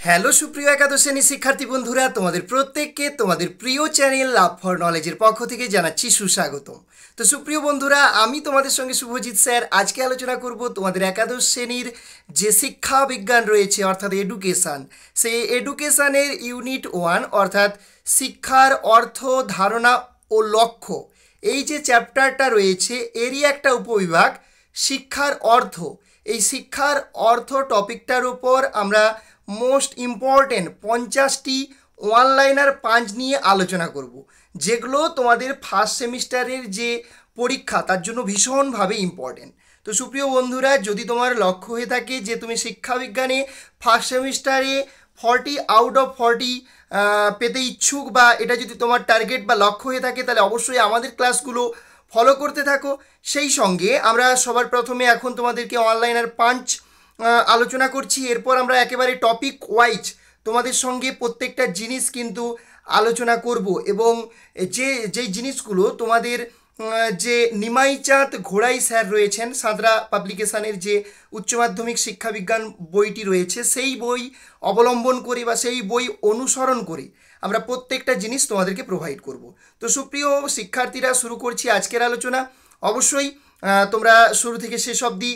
Hello সুপ্রিয় একাদশ শ্রেণীর শিক্ষার্থী বন্ধুরা, তোমাদের প্রত্যেককে তোমাদের প্রিয় চ্যানেল লাভ ফর নলেজের পক্ষ থেকে জানাচ্ছি সুস্বাগতম। তো সুপ্রিয় বন্ধুরা, আমি তোমাদের সঙ্গে শুভজিৎ স্যার আজকে আলোচনা করব তোমাদের একাদশ শ্রেণীর যে শিক্ষা বিজ্ঞান রয়েছে অর্থাৎ এডুকেশান, সেই এডুকেশানের ইউনিট 1 অর্থাৎ শিক্ষার অর্থ, ধারণা ও লক্ষ্য, এই যে চ্যাপ্টারটা রয়েছে এরই একটা উপবিভাগ শিক্ষার অর্থ। এই শিক্ষার অর্থ টপিকটার উপর আমরা মোস্ট ইম্পর্টেন্ট 50টি ওয়ানলাইনার পাঞ্চ নিয়ে আলোচনা করব, যেগুলো তোমাদের ফার্স্ট সেমিস্টারের যে পরীক্ষা তার জন্য ভীষণভাবে ইম্পর্টেন্ট। তো সুপ্রিয় বন্ধুরা, যদি তোমার লক্ষ্য হয়ে থাকে যে তুমি শিক্ষাবিজ্ঞানে ফার্স্ট সেমিস্টারে 40 আউট অফ 40 পেতে ইচ্ছুক, বা এটা যদি তোমার টার্গেট বা লক্ষ্য হয়ে থাকে, তাহলে অবশ্যই আমাদের ক্লাসগুলো ফলো করতে থাকো। সেই সঙ্গে আমরা সবার প্রথমে এখন তোমাদেরকে অনলাইনার পাঞ্চ আলোচনা করছি, এরপর আমরা একেবারে টপিক ওয়াইজ তোমাদের সঙ্গে প্রত্যেকটা জিনিস কিন্তু আলোচনা করব, এবং যেই জিনিসগুলো তোমাদের যে নিমাই চাঁদ ঘোড়াই স্যার রয়েছেন সাঁতরা পাবলিকেশানের যে উচ্চ মাধ্যমিক শিক্ষাবিজ্ঞান বইটি রয়েছে, সেই বই অবলম্বন করে বা সেই বই অনুসরণ করে আমরা প্রত্যেকটা জিনিস তোমাদেরকে প্রোভাইড করব। তো সুপ্রিয় শিক্ষার্থীরা, শুরু করছি আজকের আলোচনা। অবশ্যই তোমরা শুরু থেকে শেষ অবধি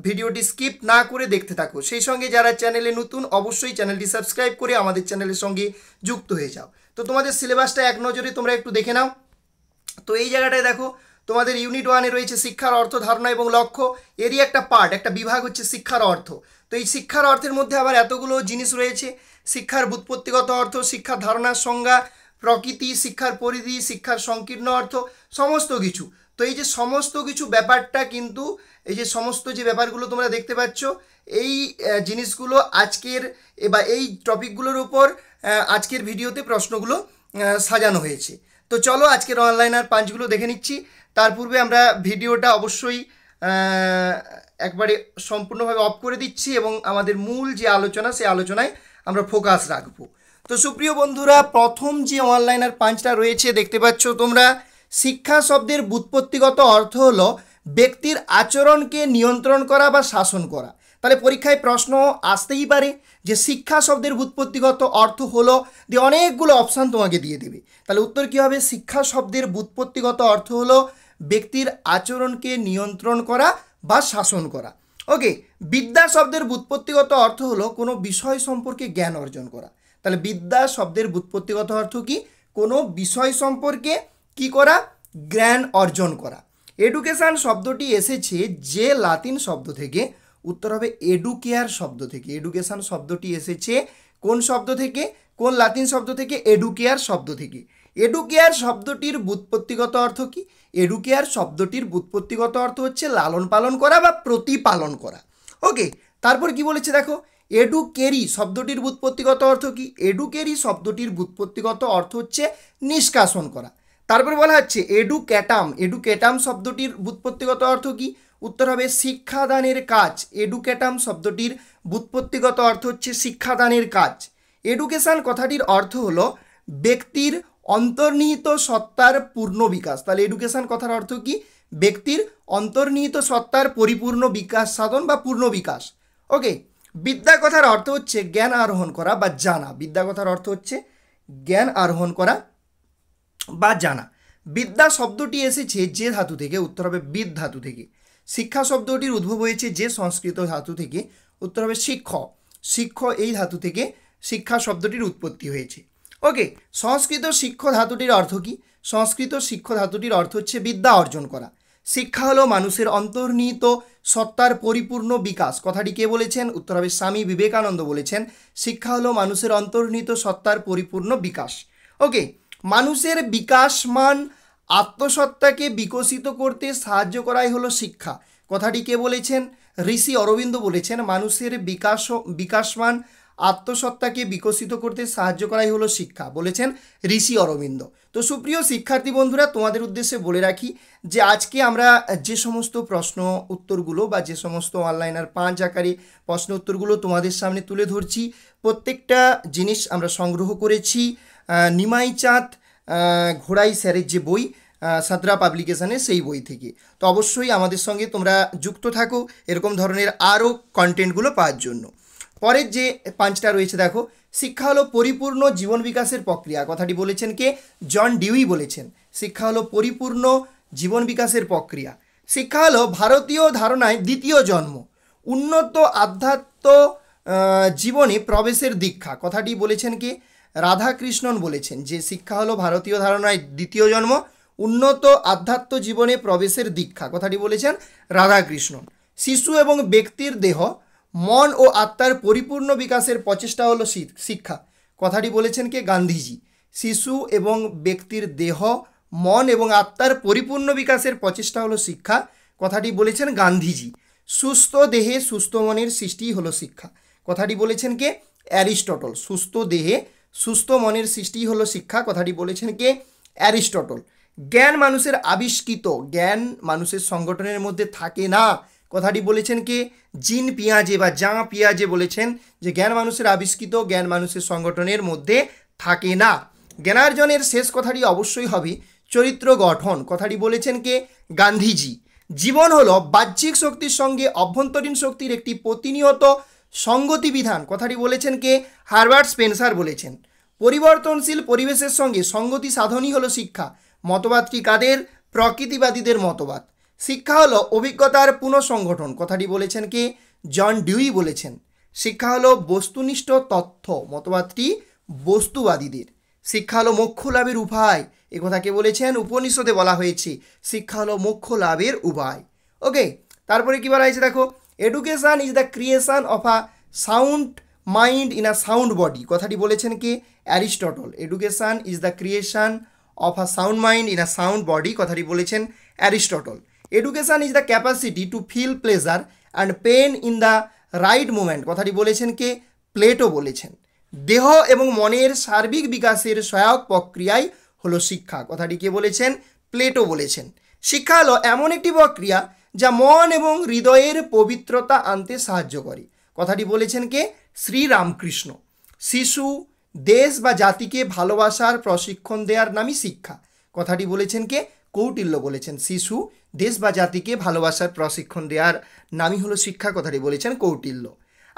ভিডিওটি স্কিপ না করে দেখতে থাকো। সেই সঙ্গে যারা চ্যানেলে নতুন, অবশ্যই চ্যানেলটি সাবস্ক্রাইব করে আমাদের চ্যানেলের সঙ্গে যুক্ত হয়ে যাও। তো তোমাদের সিলেবাসটা এক নজরে তোমরা একটু দেখে নাও। তো এই জায়গাটায় দেখো, তোমাদের ইউনিট 1-এ রয়েছে শিক্ষার অর্থ, ধারণা এবং লক্ষ্য। এরই একটা পার্ট, একটা বিভাগ হচ্ছে শিক্ষার অর্থ। তো এই শিক্ষার অর্থের মধ্যে আবার এতগুলো জিনিস রয়েছে: শিক্ষার ব্যুৎপত্তিগত অর্থ, শিক্ষার ধারণার সংজ্ঞা, প্রকৃতি, শিক্ষার পরিধি, শিক্ষার সংকীর্ণ অর্থ, সমস্ত কিছু। তো এই যে সমস্ত কিছু ব্যাপারটা কিন্তু, এই যে সমস্ত যে ব্যাপারগুলো তোমরা দেখতে পাচ্ছ, এই জিনিসগুলো আজকের বা এই টপিকগুলোর উপর আজকের ভিডিওতে প্রশ্নগুলো সাজানো হয়েছে। তো চলো আজকের অনলাইনার পাঞ্চগুলো দেখে নিচ্ছি। তার পূর্বে আমরা ভিডিওটা অবশ্যই একবারে সম্পূর্ণভাবে অফ করে দিচ্ছি এবং আমাদের মূল যে আলোচনা, সেই আলোচনায় আমরা ফোকাস রাখবো। তো সুপ্রিয় বন্ধুরা, প্রথম যে অনলাইনার পাঞ্চটা রয়েছে দেখতে পাচ্ছ তোমরা, শিক্ষা শব্দের ব্যুৎপত্তিগত অর্থ হলো ব্যক্তির আচরণকে নিয়ন্ত্রণ করা বা শাসন করা। তাহলে পরীক্ষায় প্রশ্ন আসতেই পারে যে শিক্ষা শব্দের ব্যুৎপত্তিগত অর্থ হলো, দিয়ে অনেকগুলো অপশান তোমাকে দিয়ে দেবে। তাহলে উত্তর কী হবে? শিক্ষা শব্দের ব্যুৎপত্তিগত অর্থ হলো ব্যক্তির আচরণকে নিয়ন্ত্রণ করা বা শাসন করা। ওকে। বিদ্যা শব্দের ব্যুৎপত্তিগত অর্থ হলো কোনো বিষয় সম্পর্কে জ্ঞান অর্জন করা। তাহলে বিদ্যা শব্দের ব্যুৎপত্তিগত অর্থ কি? কোনো বিষয় সম্পর্কে কি করা? জ্ঞান অর্জন করা। এডুকেশান শব্দটি এসেছে যে লাতিন শব্দ থেকে, উত্তর হবে এডুকেয়ার শব্দ থেকে। এডুকেশান শব্দটি এসেছে কোন শব্দ থেকে? কোন লাতিন শব্দ থেকে? এডুকেয়ার শব্দ থেকে। এডুকেয়ার শব্দটির ব্যুৎপত্তিগত অর্থ কি? এডুকেয়ার শব্দটির ব্যুৎপত্তিগত অর্থ হচ্ছে লালন পালন করা বা প্রতিপালন করা। ওকে। তারপর কি বলেছে দেখো, এডুকেরি শব্দটির ব্যুৎপত্তিগত অর্থ কি? এডুকেরি শব্দটির ব্যুৎপত্তিগত অর্থ হচ্ছে নিষ্কাশন করা। তারপরে বলা হচ্ছে এডুক্যাটাম। এডুক্যাটাম শব্দটির ব্যুৎপত্তিগত অর্থ কি? উত্তর হবে শিক্ষাদানের কাজ। এডুক্যাটাম শব্দটির ব্যুৎপত্তিগত অর্থ হচ্ছে শিক্ষাদানের কাজ। এডুকেশান কথাটির অর্থ হলো ব্যক্তির অন্তর্নিহিত সত্তার পূর্ণ বিকাশ। তাহলে এডুকেশান কথার অর্থ কি? ব্যক্তির অন্তর্নিহিত সত্তার পরিপূর্ণ বিকাশ সাধন বা পূর্ণ বিকাশ। ওকে। বিদ্যা কথার অর্থ হচ্ছে জ্ঞান আরোহণ করা বা জানা। বিদ্যা কথার অর্থ হচ্ছে জ্ঞান আরোহণ করা বা জানা। বিদ্যা শব্দটি এসেছে যে ধাতু থেকে? উত্তর হবে বিদ ধাতু থেকে। শিক্ষা শব্দটির উদ্ভব হয়েছে যে সংস্কৃত ধাতু থেকে? উত্তর হবে শিক্ষ। শিক্ষ এই ধাতু থেকে শিক্ষা শব্দটির উৎপত্তি হয়েছে। ওকে। সংস্কৃত শিক্ষ ধাতুটির অর্থ কি? সংস্কৃত শিক্ষ ধাতুটির অর্থ হচ্ছে বিদ্যা অর্জন করা। শিক্ষা হলো মানুষের অন্তর্নিহিত সত্তার পরিপূর্ণ বিকাশ। কথাটি কে বলেছেন? উত্তর হবে স্বামী বিবেকানন্দ বলেছেন, শিক্ষা হলো মানুষের অন্তর্নিহিত সত্তার পরিপূর্ণ বিকাশ। ওকে। মানুষের বিকাশমান আত্মসত্তাকে বিকশিত করতে সাহায্য করাই হলো শিক্ষা। কথাটি কে বলেছেন? ঋষি অরবিন্দ বলেছেন, মানুষের বিকাশমান আত্মসত্তাকে বিকশিত করতে সাহায্য করাই হলো শিক্ষা, বলেছেন ঋষি অরবিন্দ। তো সুপ্রিয় শিক্ষার্থী বন্ধুরা, তোমাদের উদ্দেশ্যে বলে রাখি যে আজকে আমরা যে সমস্ত প্রশ্ন উত্তরগুলো বা যে সমস্ত অনলাইনার 5 আকারে প্রশ্ন উত্তরগুলো তোমাদের সামনে তুলে ধরছি, প্রত্যেকটা জিনিস আমরা সংগ্রহ করেছি নিমাই চাঁদ ঘোড়াই স্যারের যে বই সাঁতরা পাবলিকেশানের, সেই বই থেকে। তো অবশ্যই আমাদের সঙ্গে তোমরা যুক্ত থাকো এরকম ধরনের আরও কন্টেন্টগুলো পাওয়ার জন্য। পরের যে 5টা রয়েছে দেখো, শিক্ষা হলো পরিপূর্ণ জীবন বিকাশের প্রক্রিয়া, কথাটি বলেছেন কে? জন ডিউই বলেছেন। শিক্ষা হলো পরিপূর্ণ জীবন বিকাশের প্রক্রিয়া। শিক্ষা হলো ভারতীয় ধারণায় দ্বিতীয় জন্ম, উন্নত আধ্যাত্ম জীবনে প্রবেশের দীক্ষা, কথাটি বলেছেন কে? রাধাকৃষ্ণন বলেছেন যে শিক্ষা হলো ভারতীয় ধারণায় দ্বিতীয় জন্ম, উন্নত আধ্যাত্ম জীবনে প্রবেশের দীক্ষা, কথাটি বলেছেন রাধাকৃষ্ণন। শিশু এবং ব্যক্তির দেহ, মন ও আত্মার পরিপূর্ণ বিকাশের প্রচেষ্টা হলো শিক্ষা, কথাটি বলেছেন কে? গান্ধীজি। শিশু এবং ব্যক্তির দেহ, মন এবং আত্মার পরিপূর্ণ বিকাশের প্রচেষ্টা হলো শিক্ষা, কথাটি বলেছেন গান্ধীজি। সুস্থ দেহে সুস্থ মনের সৃষ্টি হলো শিক্ষা, কথাটি বলেছেন কে? অ্যারিস্টটল। সুস্থ দেহে সুস্থ মনের সৃষ্টি হলো শিক্ষা, কথাটি বলেছেন কে? অ্যারিস্টটল। জ্ঞান মানুষের আবিষ্কৃত, জ্ঞান মানুষের সংগঠনের মধ্যে থাকে না, কথাটি বলেছেন কে? জিন পিয়াজে বা জাঁ পিয়াজে বলেছেন যে জ্ঞান মানুষের আবিষ্কৃত, জ্ঞান মানুষের সংগঠনের মধ্যে থাকে না। জ্ঞানার্জনের শেষ কথাটি অবশ্যই হবে চরিত্র গঠন, কথাটি বলেছেন কে? গান্ধীজি। জীবন হলো বাহ্যিক শক্তির সঙ্গে অভ্যন্তরীণ শক্তির একটি প্রতিনিয়ত সঙ্গতি বিধান, কথাটি বলেছেন কে? হারবার্ট স্পেন্সার বলেছেন। পরিবর্তনশীল পরিবেশের সঙ্গে সঙ্গতি সাধনই হলো শিক্ষা, মতবাদটি কাদের? প্রকৃতিবাদীদের মতবাদ। শিক্ষা হলো অভিজ্ঞতার পুনঃসংগঠন, কথাটি বলেছেন কে? জন ডিউই বলেছেন। শিক্ষা হলো বস্তুনিষ্ঠ তথ্য, মতবাদটি বস্তুবাদীদের। শিক্ষা হলো মোক্ষ লাভের উপায়, এ কথা কে বলেছেন? উপনিষদে বলা হয়েছে শিক্ষা হলো মোক্ষ লাভের উপায়। ওকে, তারপরে কি বলা হয়েছে দেখো, education is the creation of a sound mind in a sound body, কথাটি বলেছেন কে? Aristotle. Education is the creation of a sound mind in a sound body, কথাটি বলেছেন Aristotle. Education is the capacity to feel pleasure and pain in the right moment, কথাটি বলেছেন কে? Plato বলেছেন। দেহ এবং মনের সার্বিক বিকাশের সহায়ক প্রক্রিয়াই হলো শিক্ষা, কথাটি কে বলেছেন? প্লেটো বলেছেন। শিক্ষা হলো এমন একটি প্রক্রিয়া যা মন এবং হৃদয়ের পবিত্রতা আনতে সাহায্য করে, কথাটি বলেছেন কে? শ্রীরামকৃষ্ণ। শিশু, দেশ বা জাতিকে ভালোবাসার প্রশিক্ষণ দেওয়ার নামই শিক্ষা, কথাটি বলেছেন কে? কৌটিল্য বলেছেন। শিশু, দেশ বা জাতিকে ভালোবাসার প্রশিক্ষণ দেওয়ার নামই হলো শিক্ষা, কথাটি বলেছেন কৌটিল্য।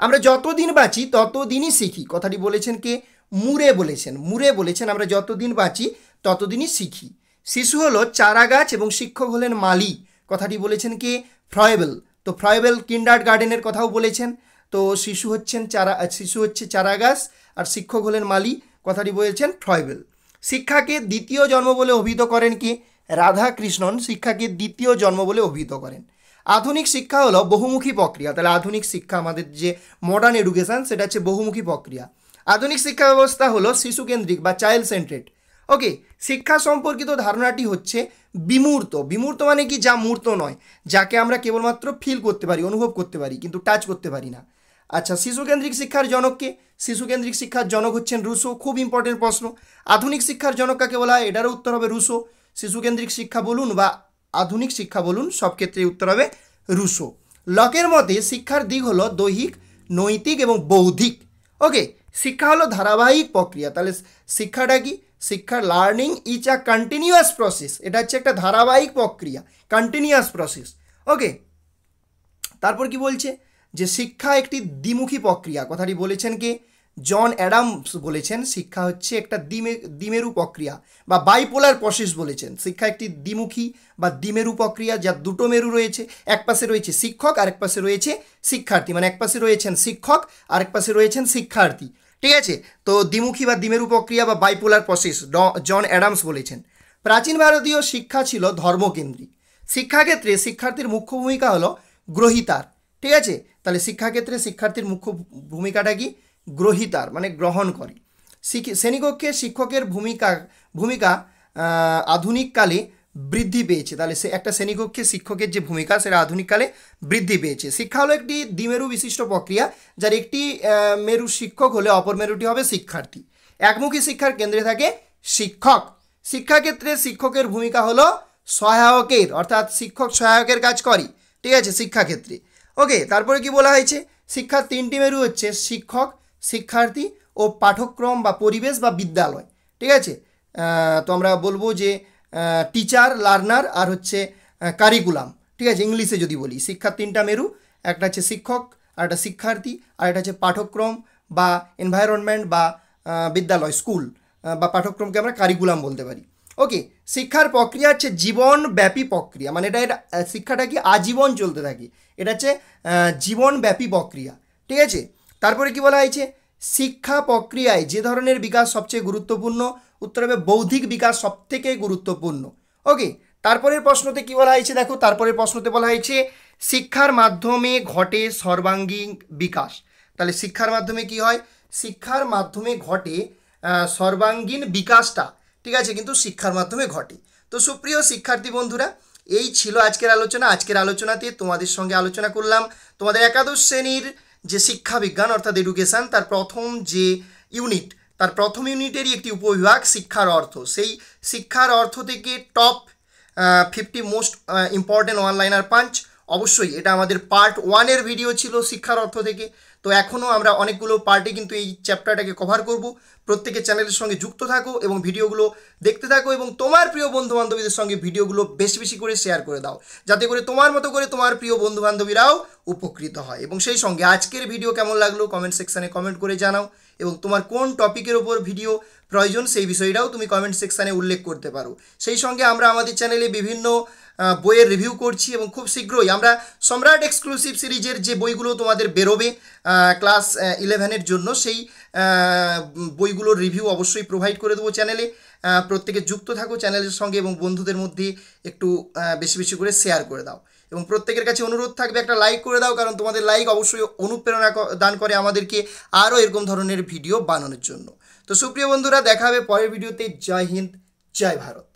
আমরা যতদিন বাঁচি ততদিনই শিখি, কথাটি বলেছেন কে? মুরে বলেছেন। মুরে বলেছেন আমরা যতদিন বাঁচি ততদিনই শিখি। শিশু হলো চারা গাছ এবং শিক্ষক হলেন মালি, কথাটি বলেছেন কে? ফ্রয়েবেল। তো ফ্রয়েবেল কিন্ডার্ট গার্ডেনের কথাও বলেছেন। তো শিশু হচ্ছে চারা গাছ আর শিক্ষক হলেন মালি, কথাটি বলেছেন ফ্রয়েবেল। শিক্ষাকে দ্বিতীয় জন্ম বলে অভিহিত করেন কে? রাধাকৃষ্ণন শিক্ষাকে দ্বিতীয় জন্ম বলে অভিহিত করেন। আধুনিক শিক্ষা হলো বহুমুখী প্রক্রিয়া, তাহলে আধুনিক শিক্ষা আমাদের যে মডার্ন এডুকেশন সেটা হচ্ছে বহুমুখী প্রক্রিয়া। আধুনিক শিক্ষা ব্যবস্থা হলো শিশুকেন্দ্রিক বা চাইল্ড সেন্ট্রেড। ওকে, শিক্ষা সম্পর্কিত ধারণাটি হচ্ছে বিমূর্ত। বিমূর্ত মানে কি? যা মূর্ত নয়, যাকে আমরা কেবলমাত্র ফিল করতে পারি, অনুভব করতে পারি, কিন্তু টাচ করতে পারি না। আচ্ছা, শিশুকেন্দ্রিক শিক্ষার জনককে? শিশুকেন্দ্রিক শিক্ষার জনক হচ্ছেন রুসো। খুব ইম্পর্টেন্ট প্রশ্ন। আধুনিক শিক্ষার জনক কাকে বলা হয়? এটারও উত্তর হবে রুসো। শিশুকেন্দ্রিক শিক্ষা বলুন বা আধুনিক শিক্ষা বলুন, সব ক্ষেত্রে উত্তর হবে রুসো। লকের মতে শিক্ষার দিক হলো দৈহিক, নৈতিক এবং বৌদ্ধিক। ওকে, শিক্ষা হলো ধারাবাহিক প্রক্রিয়া। তাহলে শিক্ষাটা কি? শিক্ষার learning is a continuous process, এটা হচ্ছে একটা ধারাবাহিক প্রক্রিয়া, কন্টিনিউয়াস প্রসেস। ওকে, তারপর কি বলছে? যে শিক্ষা একটি দ্বিমুখী প্রক্রিয়া, কথাটি বলেছেন কে? জন অ্যাডামস বলেছেন শিক্ষা হচ্ছে একটা দ্বিমেরু প্রক্রিয়া বা বাইপোলার প্রসেস বলেছেন। শিক্ষা একটি দ্বিমুখী বা দ্বিমেরু প্রক্রিয়া, যার দুটো মেরু রয়েছে। এক পাশে রয়েছে শিক্ষক আর এক পাশে রয়েছে শিক্ষার্থী, মানে এক পাশে রয়েছেন শিক্ষক আর এক পাশে রয়েছেন শিক্ষার্থী, ঠিক আছে? তো দ্বিমুখী বা দ্বিমেরু প্রক্রিয়া বা বাইপোলার প্রসেস জন অ্যাডামস বলেছেন। প্রাচীন ভারতীয় শিক্ষা ছিল ধর্মকেন্দ্রিক। শিক্ষাক্ষেত্রে শিক্ষার্থীর মুখ্য ভূমিকা হলো গ্রহিতার, ঠিক আছে? তাহলে শিক্ষাক্ষেত্রে শিক্ষার্থীর মুখ্য ভূমিকাটা কি? গ্রহিতার, মানে গ্রহণ করে। শ্রেণীকক্ষে শিক্ষকের ভূমিকা আধুনিককালে বৃদ্ধি পেয়েছে। তাহলে সে একটা শ্রেণীকক্ষে শিক্ষকের যে ভূমিকা সেটা আধুনিককালে বৃদ্ধি পেয়েছে। শিক্ষা হলো একটি দ্বিমেরু বিশিষ্ট প্রক্রিয়া, যার একটি মেরু শিক্ষক হলে অপর মেরুটি হবে শিক্ষার্থী। একমুখী শিক্ষার কেন্দ্রে থাকে শিক্ষক। শিক্ষাক্ষেত্রে শিক্ষকের ভূমিকা হলো সহায়কের, অর্থাৎ শিক্ষক সহায়কের কাজ করে, ঠিক আছে, শিক্ষাক্ষেত্রে। ওকে, তারপরে কি বলা হয়েছে? শিক্ষার তিনটি মেরু হচ্ছে শিক্ষক, শিক্ষার্থী ও পাঠ্যক্রম বা পরিবেশ বা বিদ্যালয়, ঠিক আছে? তো আমরা বলবো যে টিচার, লার্নার আর হচ্ছে কারিকুলাম, ঠিক আছে, ইংলিশে যদি বলি। শিক্ষার তিনটা মেরু, একটা হচ্ছে শিক্ষক, আর একটা শিক্ষার্থী, আর এটা হচ্ছে পাঠ্যক্রম বা এনভায়রনমেন্ট বা বিদ্যালয় স্কুল বা পাঠ্যক্রমকে আমরা কারিকুলাম বলতে পারি। ওকে, শিক্ষার প্রক্রিয়া হচ্ছে জীবনব্যাপী প্রক্রিয়া, মানে এটা শিক্ষাটা কি আজীবন চলতে থাকে, এটা হচ্ছে জীবনব্যাপী প্রক্রিয়া। ঠিক আছে, তারপরে কি বলা হয়েছে, শিক্ষা প্রক্রিয়ায় যে ধরনের বিকাশ সবচেয়ে গুরুত্বপূর্ণ, উত্তর হবে বৌদ্ধিক বিকাশ সবথেকে গুরুত্বপূর্ণ। ওকে, তারপরের প্রশ্নতে কি বলা হয়েছে, দেখো তারপরের প্রশ্নতে বলা হয়েছে শিক্ষার মাধ্যমে ঘটে সর্বাঙ্গীন বিকাশ। তাহলে শিক্ষার মাধ্যমে কি হয়, শিক্ষার মাধ্যমে ঘটে সর্বাঙ্গীন বিকাশটা, ঠিক আছে, কিন্তু শিক্ষার মাধ্যমে ঘটে। তো সুপ্রিয় শিক্ষার্থী বন্ধুরা, এই ছিল আজকের আলোচনা। আজকের আলোচনাতে তোমাদের সঙ্গে আলোচনা করলাম তোমাদের একাদশ শ্রেণীর যে শিক্ষা বিজ্ঞান অর্থাৎ এডুকেশান, তার প্রথম যে ইউনিট, তার প্রথম ইউনিটেরই একটি উপবিভাগ শিক্ষার অর্থ। সেই শিক্ষার অর্থ থেকে টপ 50 মোস্ট ইম্পর্টেন্ট ওয়ানলাইনার পাঞ্চ, অবশ্যই এটা আমাদের পার্ট 1-এর ভিডিও ছিল শিক্ষার অর্থ থেকে। তো এখনও আমরা অনেকগুলো পার্টে কিন্তু এই চ্যাপ্টারটাকে কভার করব। প্রত্যেকের চ্যানেলের সঙ্গে যুক্ত থাকো এবং ভিডিওগুলো দেখতে থাকো, এবং তোমার প্রিয় বন্ধুবান্ধবীদের সঙ্গে ভিডিওগুলো বেশি বেশি করে শেয়ার করে দাও, যাতে করে তোমার মতো করে তোমার প্রিয় বন্ধুবান্ধবীরাও উপকৃত হয়। এবং সেই সঙ্গে আজকের ভিডিও কেমন লাগলো কমেন্ট সেকশানে কমেন্ট করে জানাও, এবং তোমার কোন টপিকের ওপর ভিডিও প্রয়োজন সেই বিষয়টাও তুমি কমেন্ট সেকশানে উল্লেখ করতে পারো। সেই সঙ্গে আমরা আমাদের চ্যানেলে বিভিন্ন বইয়ের রিভিউ করছি, এবং খুব শীঘ্রই আমরা সম্রাট এক্সক্লুসিভ সিরিজের যে বইগুলো তোমাদের বেরোবে ক্লাস 11-এর জন্য, সেই বইগুলোর রিভিউ অবশ্যই প্রোভাইড করে দেবো চ্যানেলে। প্রত্যেকে যুক্ত থাকো চ্যানেলের সঙ্গে, এবং বন্ধুদের মধ্যে একটু বেশি বেশি করে শেয়ার করে দাও, এবং প্রত্যেকের কাছে অনুরোধ থাকবে একটা লাইক করে দাও, কারণ তোমাদের লাইক অবশ্যই অনুপ্রেরণা দান করে আমাদেরকে আরও এরকম ধরনের ভিডিও বানানোর জন্য। তো সুপ্রিয় বন্ধুরা, দেখা হবে পরের ভিডিওতে। জয় হিন্দ, জয় ভারত।